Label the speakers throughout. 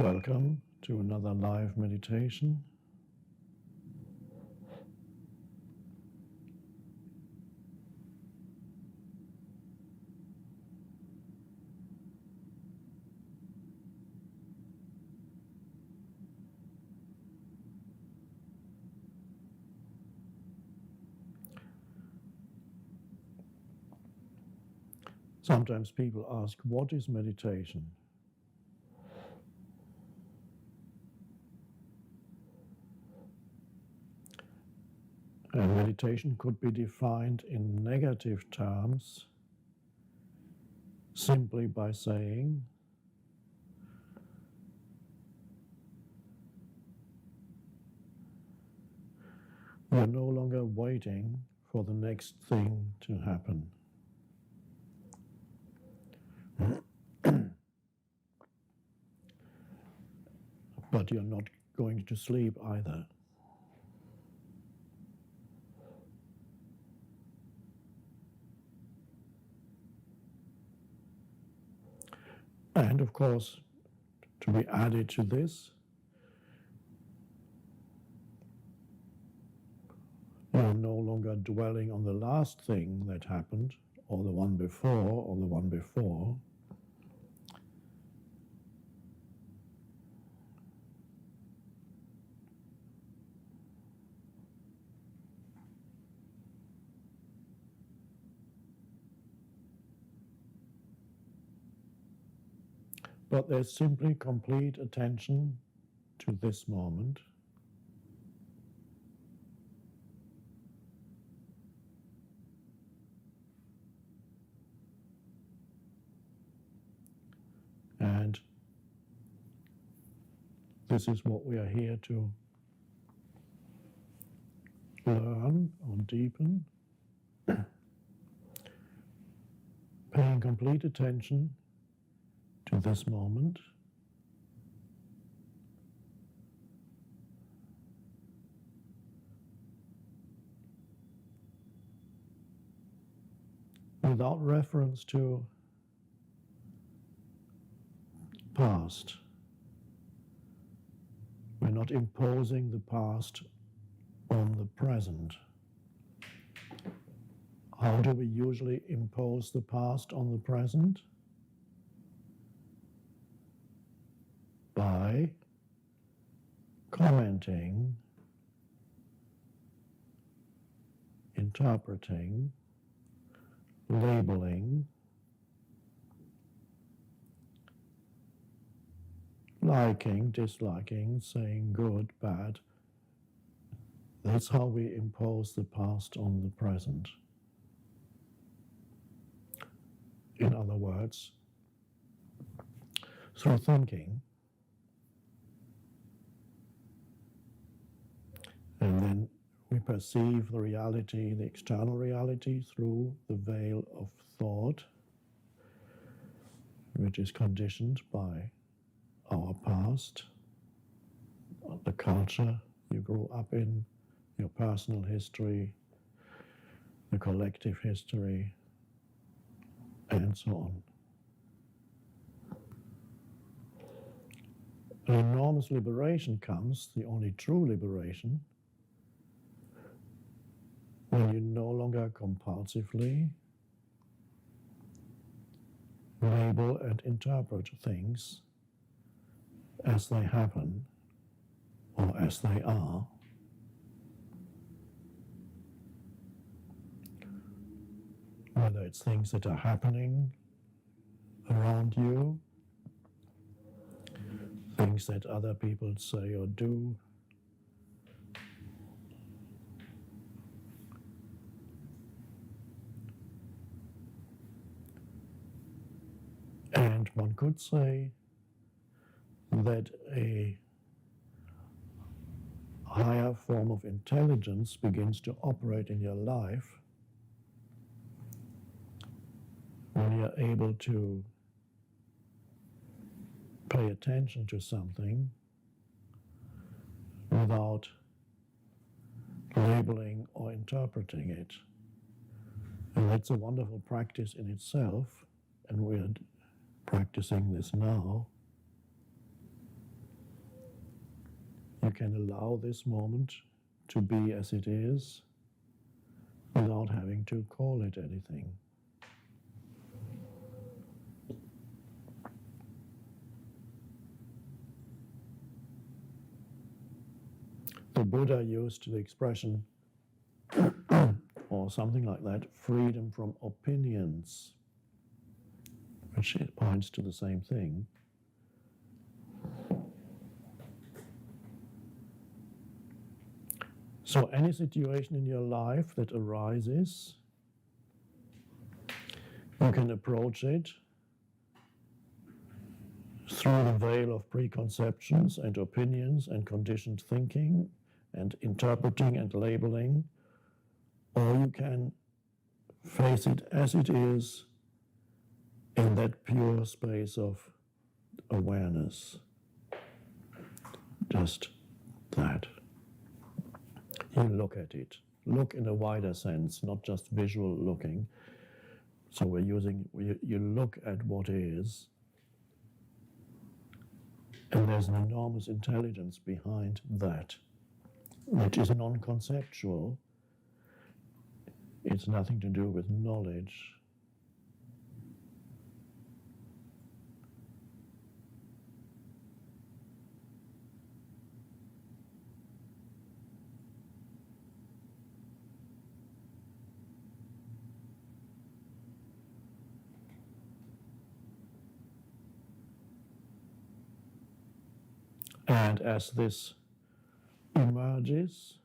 Speaker 1: Welcome to another live meditation. Sometimes people ask, what is meditation? And meditation could be defined in negative terms simply by saying, we are no longer waiting for the next thing to happen. But you're not going to sleep either. And of course, to be added to this, you're no longer dwelling on the last thing that happened, or the one before, or the one before. But there's simply complete attention to this moment. And this is what we are here to learn or deepen. Paying complete attention to this moment. Without reference to past. We're not imposing the past on the present. How do we usually impose the past on the present? By commenting, interpreting, labeling, liking, disliking, saying good, bad. That's how we impose the past on the present. In other words, through thinking, and then we perceive the reality, the external reality, through the veil of thought, which is conditioned by our past, the culture you grew up in, your personal history, the collective history, and so on. An enormous liberation comes, the only true liberation, when you no longer compulsively label and interpret things as they happen or as they are. Whether it's things that are happening around you, things that other people say or do, and one could say that a higher form of intelligence begins to operate in your life when you're able to pay attention to something without labeling or interpreting it. And that's a wonderful practice in itself, and we're practicing this now. You can allow this moment to be as it is without having to call it anything. The Buddha used the expression, or something like that, freedom from opinions, which points to the same thing. So any situation in your life that arises, you can approach it through the veil of preconceptions and opinions and conditioned thinking and interpreting and labeling, or you can face it as it is in that pure space of awareness. Just that. You look at it. Look in a wider sense, not just visual looking. So you look at what is, and there's an enormous intelligence behind that, which is non-conceptual. It's nothing to do with knowledge. And as this emerges,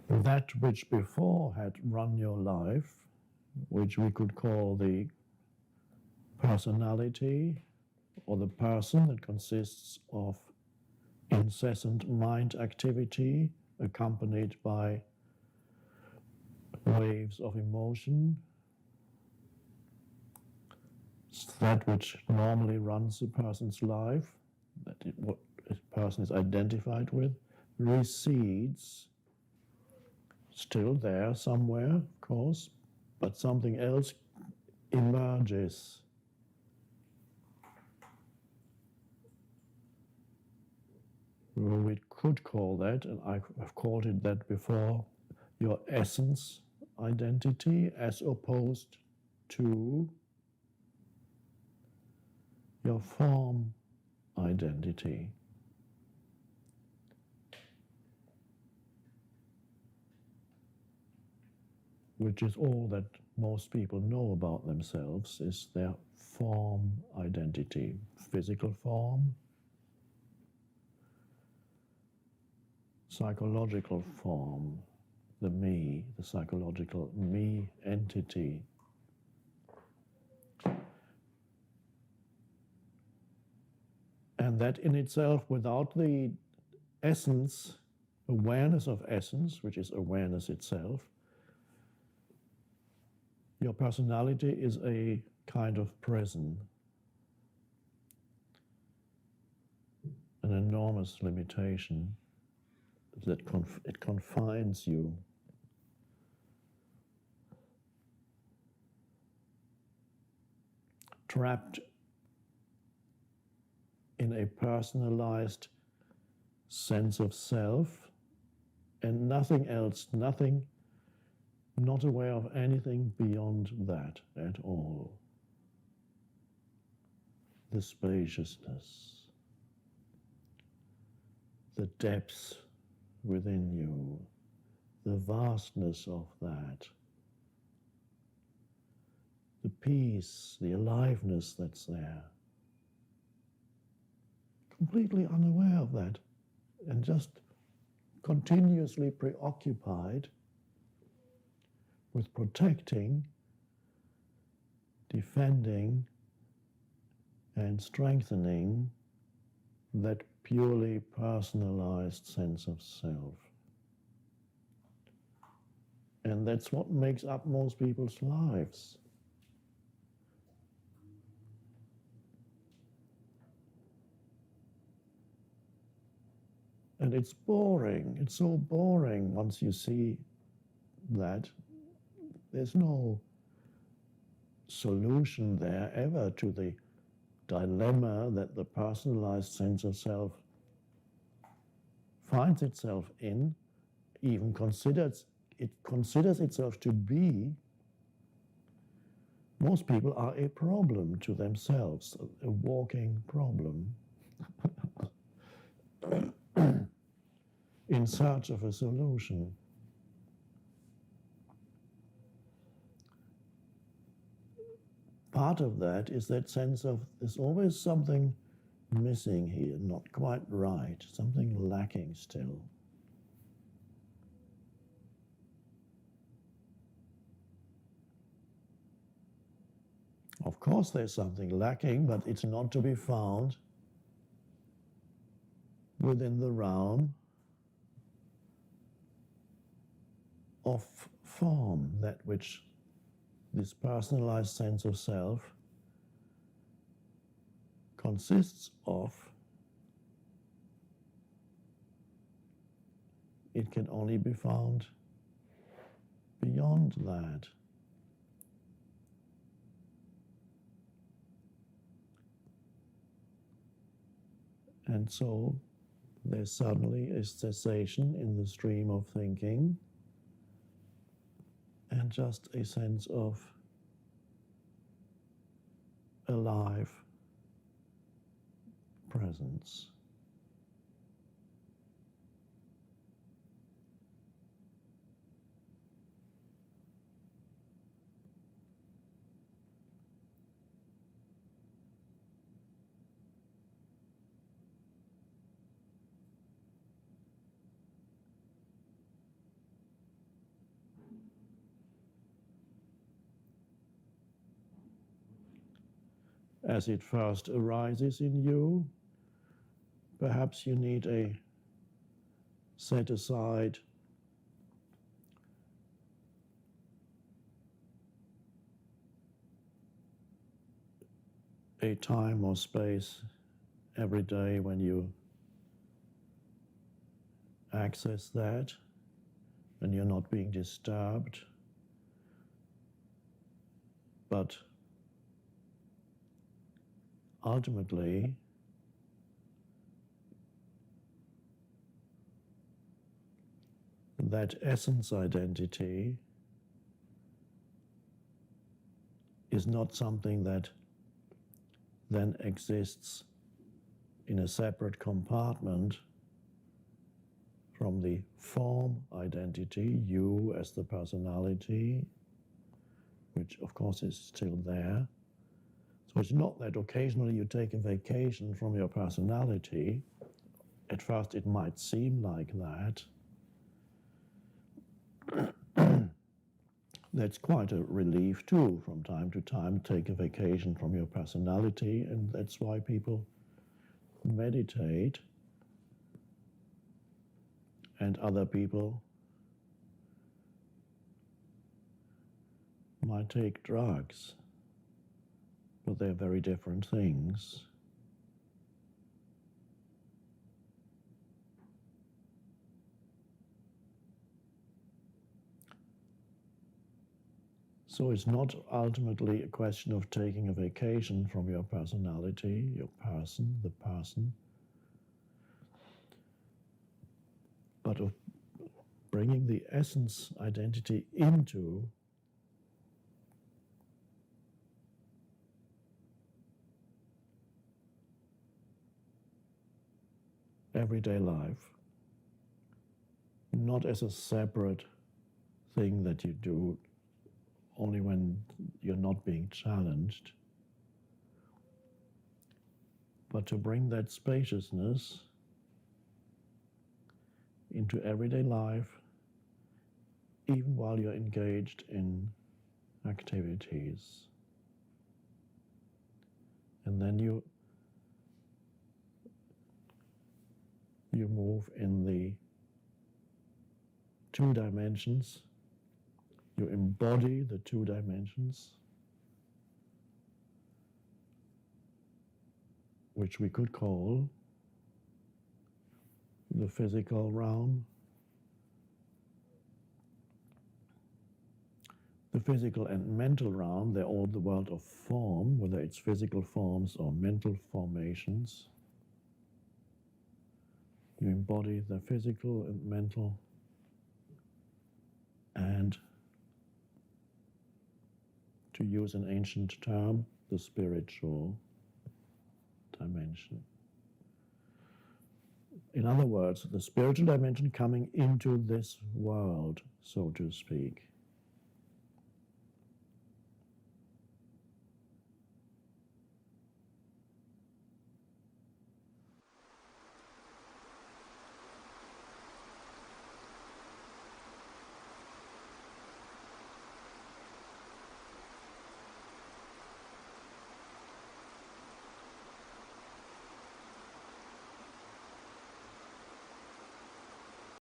Speaker 1: that which before had run your life, which we could call the personality or the person, that consists of incessant mind activity accompanied by waves of emotion, that which normally runs a person's life, what a person is identified with, recedes, still there somewhere, of course, but something else emerges. Well, we could call that, and I have called it that before, your essence identity as opposed to your form identity. Which is all that most people know about themselves, is their form identity. Physical form, psychological form, the me, the psychological me entity. And that in itself, without the essence, awareness of essence, which is awareness itself, your personality is a kind of prison, an enormous limitation that it confines you. Trapped in a personalized sense of self and nothing else, not aware of anything beyond that at all. The spaciousness, the depths within you, the vastness of that, the peace, the aliveness that's there. Completely unaware of that and just continuously preoccupied with protecting, defending, and strengthening that purely personalized sense of self. And that's what makes up most people's lives. And it's boring. It's so boring once you see that. There's no solution there ever to the dilemma that the personalized sense of self finds itself in, even considers itself to be, most people are a problem to themselves, a walking problem, in search of a solution. Part of that is that sense of there's always something missing here, not quite right, something lacking still. Of course there's something lacking, but it's not to be found within the realm of form, that which this personalized sense of self consists of. It can only be found beyond that. And so there's suddenly a cessation in the stream of thinking and just a sense of alive presence. As it first arises in you, perhaps you need a set aside a time or space every day when you access that and you're not being disturbed, but ultimately that essence identity is not something that then exists in a separate compartment from the form identity, you as the personality, which of course is still there. So it's not that occasionally you take a vacation from your personality. At first it might seem like that. That's quite a relief too, from time to time, take a vacation from your personality, and that's why people meditate, and other people might take drugs, but they're very different things. So it's not ultimately a question of taking a vacation from your personality, your person, the person, but of bringing the essence identity into everyday life, not as a separate thing that you do only when you're not being challenged, but to bring that spaciousness into everyday life, even while you're engaged in activities. And then you move in the two dimensions. You embody the two dimensions, which we could call the physical realm, the physical and mental realm, they're all the world of form, whether it's physical forms or mental formations. You embody the physical and mental and, to use an ancient term, the spiritual dimension. In other words, the spiritual dimension coming into this world, so to speak.